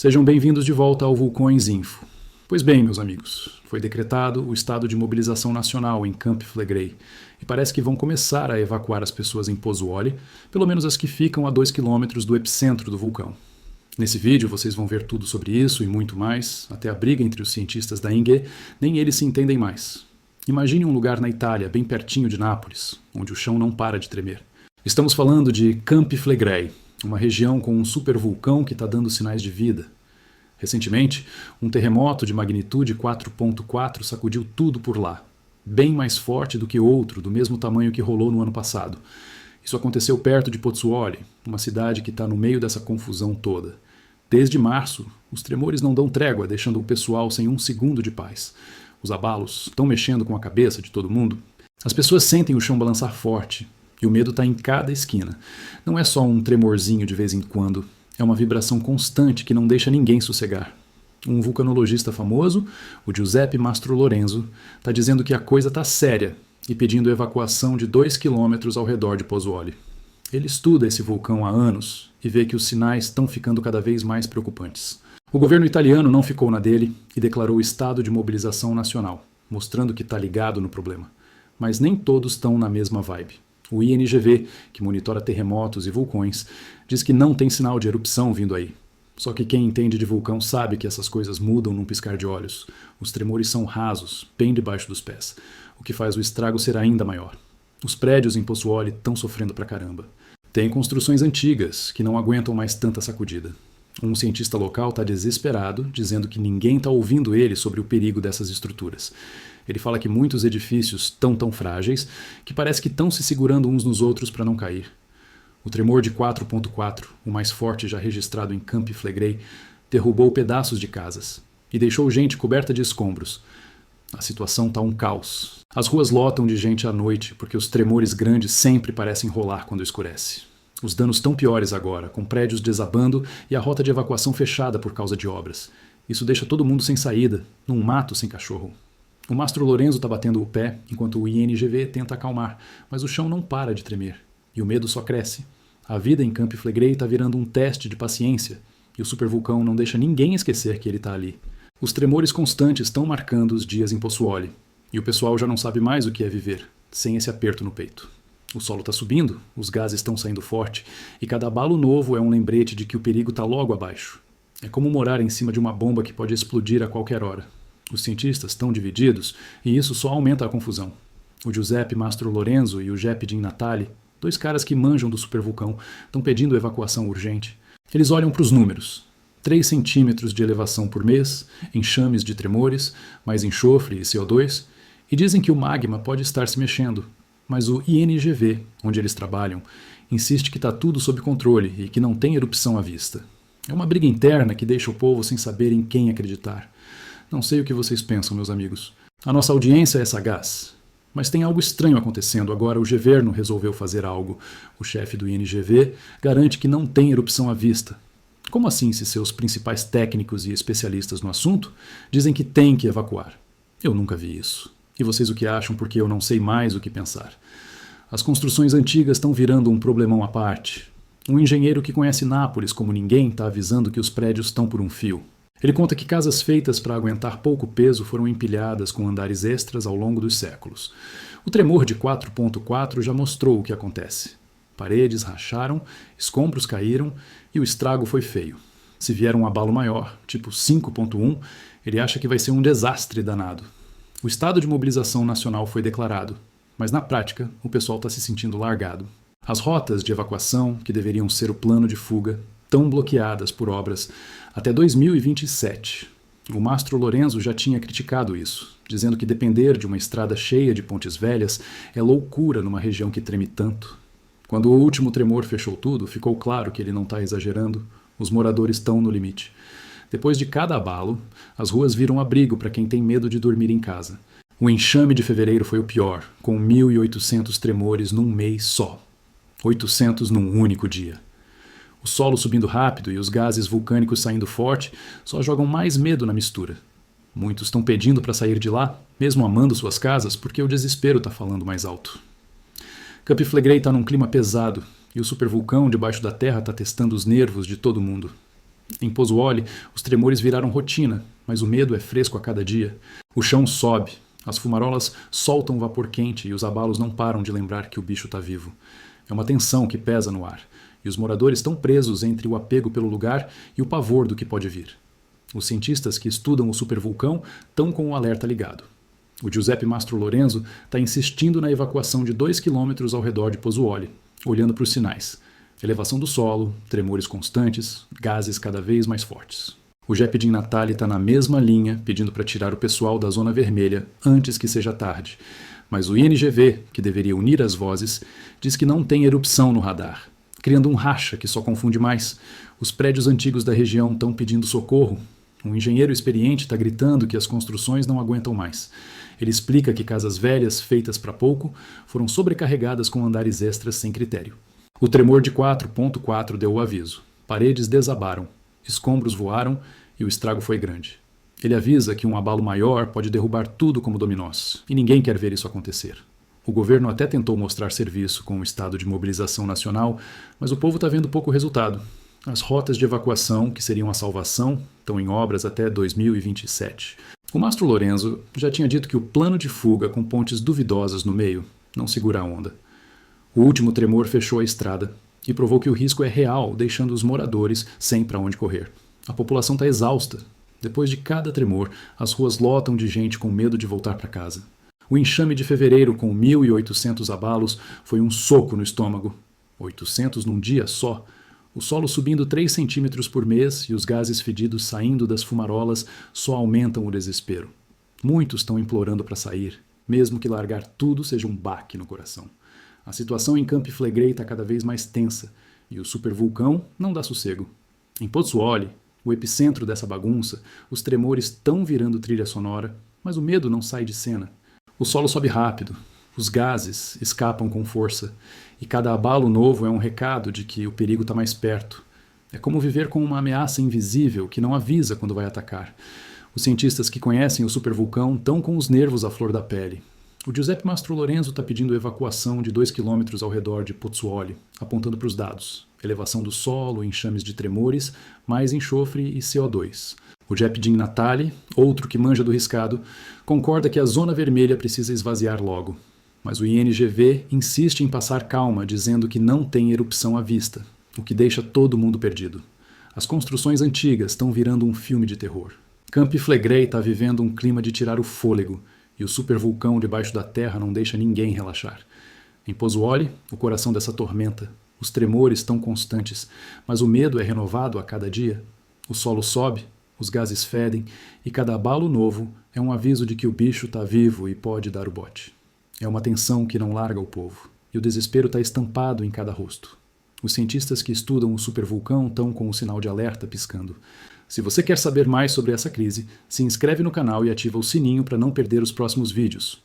Sejam bem-vindos de volta ao Vulcões Info. Pois bem, meus amigos, foi decretado o estado de mobilização nacional em Camp Flegrei e parece que vão começar a evacuar as pessoas em Pozzuoli, pelo menos as que ficam a 2 quilômetros do epicentro do vulcão. Nesse vídeo vocês vão ver tudo sobre isso e muito mais, até a briga entre os cientistas da ENGIE, nem eles se entendem mais. Imagine um lugar na Itália, bem pertinho de Nápoles, onde o chão não para de tremer. Estamos falando de Camp Flegrei, uma região com um supervulcão que está dando sinais de vida. Recentemente, um terremoto de magnitude 4.4 sacudiu tudo por lá, bem mais forte do que outro do mesmo tamanho que rolou no ano passado. Isso aconteceu perto de Pozzuoli, uma cidade que está no meio dessa confusão toda. Desde março, os tremores não dão trégua, deixando o pessoal sem um segundo de paz. Os abalos estão mexendo com a cabeça de todo mundo. As pessoas sentem o chão balançar forte, e o medo está em cada esquina. Não é só um tremorzinho de vez em quando, é uma vibração constante que não deixa ninguém sossegar. Um vulcanologista famoso, o Giuseppe Mastro Lorenzo, está dizendo que a coisa está séria e pedindo evacuação de 2 quilômetros ao redor de Pozzuoli. Ele estuda esse vulcão há anos e vê que os sinais estão ficando cada vez mais preocupantes. O governo italiano não ficou na dele e declarou o estado de mobilização nacional, mostrando que está ligado no problema. Mas nem todos estão na mesma vibe. O INGV, que monitora terremotos e vulcões, diz que não tem sinal de erupção vindo aí. Só que quem entende de vulcão sabe que essas coisas mudam num piscar de olhos. Os tremores são rasos, bem debaixo dos pés, o que faz o estrago ser ainda maior. Os prédios em Pozzuoli estão sofrendo pra caramba. Tem construções antigas, que não aguentam mais tanta sacudida. Um cientista local está desesperado, dizendo que ninguém está ouvindo ele sobre o perigo dessas estruturas. Ele fala que muitos edifícios estão tão frágeis que parece que estão se segurando uns nos outros para não cair. O tremor de 4.4, o mais forte já registrado em Camp Flegrei, derrubou pedaços de casas e deixou gente coberta de escombros. A situação está um caos. As ruas lotam de gente à noite porque os tremores grandes sempre parecem rolar quando escurece. Os danos estão piores agora, com prédios desabando e a rota de evacuação fechada por causa de obras. Isso deixa todo mundo sem saída, num mato sem cachorro. O Mastro Lorenzo está batendo o pé, enquanto o INGV tenta acalmar, mas o chão não para de tremer. E o medo só cresce. A vida em Camp Flegrei está virando um teste de paciência, e o supervulcão não deixa ninguém esquecer que ele está ali. Os tremores constantes estão marcando os dias em Pozzuoli, e o pessoal já não sabe mais o que é viver, sem esse aperto no peito. O solo está subindo, os gases estão saindo forte, e cada abalo novo é um lembrete de que o perigo está logo abaixo. É como morar em cima de uma bomba que pode explodir a qualquer hora. Os cientistas estão divididos, e isso só aumenta a confusão. O Giuseppe Mastro Lorenzo e o Jeppe Di Natale, dois caras que manjam do supervulcão, estão pedindo evacuação urgente. Eles olham para os números. 3 centímetros de elevação por mês, enxames de tremores, mais enxofre e CO2, e dizem que o magma pode estar se mexendo. Mas o INGV, onde eles trabalham, insiste que está tudo sob controle e que não tem erupção à vista. É uma briga interna que deixa o povo sem saber em quem acreditar. Não sei o que vocês pensam, meus amigos. A nossa audiência é sagaz. Mas tem algo estranho acontecendo. Agora o governo resolveu fazer algo. O chefe do INGV garante que não tem erupção à vista. Como assim se seus principais técnicos e especialistas no assunto dizem que tem que evacuar? Eu nunca vi isso. E vocês o que acham porque eu não sei mais o que pensar? As construções antigas estão virando um problemão à parte. Um engenheiro que conhece Nápoles como ninguém está avisando que os prédios estão por um fio. Ele conta que casas feitas para aguentar pouco peso foram empilhadas com andares extras ao longo dos séculos. O tremor de 4.4 já mostrou o que acontece. Paredes racharam, escombros caíram e o estrago foi feio. Se vier um abalo maior, tipo 5.1, ele acha que vai ser um desastre danado. O estado de mobilização nacional foi declarado, mas na prática o pessoal está se sentindo largado. As rotas de evacuação, que deveriam ser o plano de fuga, estão bloqueadas por obras até 2027. O Mastro Lorenzo já tinha criticado isso, dizendo que depender de uma estrada cheia de pontes velhas é loucura numa região que treme tanto. Quando o último tremor fechou tudo, ficou claro que ele não está exagerando. Os moradores estão no limite. Depois de cada abalo, as ruas viram abrigo para quem tem medo de dormir em casa. O enxame de fevereiro foi o pior, com 1.800 tremores num mês só. 800 num único dia. O solo subindo rápido e os gases vulcânicos saindo forte só jogam mais medo na mistura. Muitos estão pedindo para sair de lá, mesmo amando suas casas, porque o desespero está falando mais alto. Camp Flegrei está num clima pesado e o supervulcão debaixo da terra está testando os nervos de todo mundo. Em Pozzuoli, os tremores viraram rotina, mas o medo é fresco a cada dia. O chão sobe, as fumarolas soltam vapor quente e os abalos não param de lembrar que o bicho está vivo. É uma tensão que pesa no ar, e os moradores estão presos entre o apego pelo lugar e o pavor do que pode vir. Os cientistas que estudam o supervulcão estão com o alerta ligado. O Giuseppe Mastro Lorenzo está insistindo na evacuação de 2 quilômetros ao redor de Pozzuoli, olhando para os sinais. Elevação do solo, tremores constantes, gases cada vez mais fortes. O Jeppe Di Natale está na mesma linha, pedindo para tirar o pessoal da zona vermelha antes que seja tarde. Mas o INGV, que deveria unir as vozes, diz que não tem erupção no radar, criando um racha que só confunde mais. Os prédios antigos da região estão pedindo socorro. Um engenheiro experiente está gritando que as construções não aguentam mais. Ele explica que casas velhas, feitas para pouco, foram sobrecarregadas com andares extras sem critério. O tremor de 4.4 deu o aviso. Paredes desabaram, escombros voaram e o estrago foi grande. Ele avisa que um abalo maior pode derrubar tudo como dominós, e ninguém quer ver isso acontecer. O governo até tentou mostrar serviço com o estado de mobilização nacional, mas o povo está vendo pouco resultado. As rotas de evacuação, que seriam a salvação, estão em obras até 2027. O Mastro Lorenzo já tinha dito que o plano de fuga com pontes duvidosas no meio não segura a onda. O último tremor fechou a estrada e provou que o risco é real, deixando os moradores sem para onde correr. A população está exausta. Depois de cada tremor, as ruas lotam de gente com medo de voltar para casa. O enxame de fevereiro, com 1.800 abalos, foi um soco no estômago. 800 num dia só. O solo subindo 3 centímetros por mês e os gases fedidos saindo das fumarolas só aumentam o desespero. Muitos estão implorando para sair, mesmo que largar tudo seja um baque no coração. A situação em Campi Flegrei está cada vez mais tensa e o supervulcão não dá sossego. Em Pozzuoli, o epicentro dessa bagunça, os tremores estão virando trilha sonora, mas o medo não sai de cena. O solo sobe rápido, os gases escapam com força e cada abalo novo é um recado de que o perigo está mais perto. É como viver com uma ameaça invisível que não avisa quando vai atacar. Os cientistas que conhecem o supervulcão estão com os nervos à flor da pele. O Giuseppe Mastro Lorenzo está pedindo evacuação de 2 quilômetros ao redor de Pozzuoli, apontando para os dados. Elevação do solo, enxames de tremores, mais enxofre e CO2. O Jeppe Di Natale, outro que manja do riscado, concorda que a zona vermelha precisa esvaziar logo. Mas o INGV insiste em passar calma, dizendo que não tem erupção à vista, o que deixa todo mundo perdido. As construções antigas estão virando um filme de terror. Campi Flegrei está vivendo um clima de tirar o fôlego, e o supervulcão debaixo da terra não deixa ninguém relaxar. Em Pozzuoli, o coração dessa tormenta, os tremores estão constantes, mas o medo é renovado a cada dia. O solo sobe, os gases fedem, e cada abalo novo é um aviso de que o bicho está vivo e pode dar o bote. É uma tensão que não larga o povo, e o desespero está estampado em cada rosto. Os cientistas que estudam o supervulcão estão com o sinal de alerta piscando. Se você quer saber mais sobre essa crise, se inscreve no canal e ativa o sininho para não perder os próximos vídeos.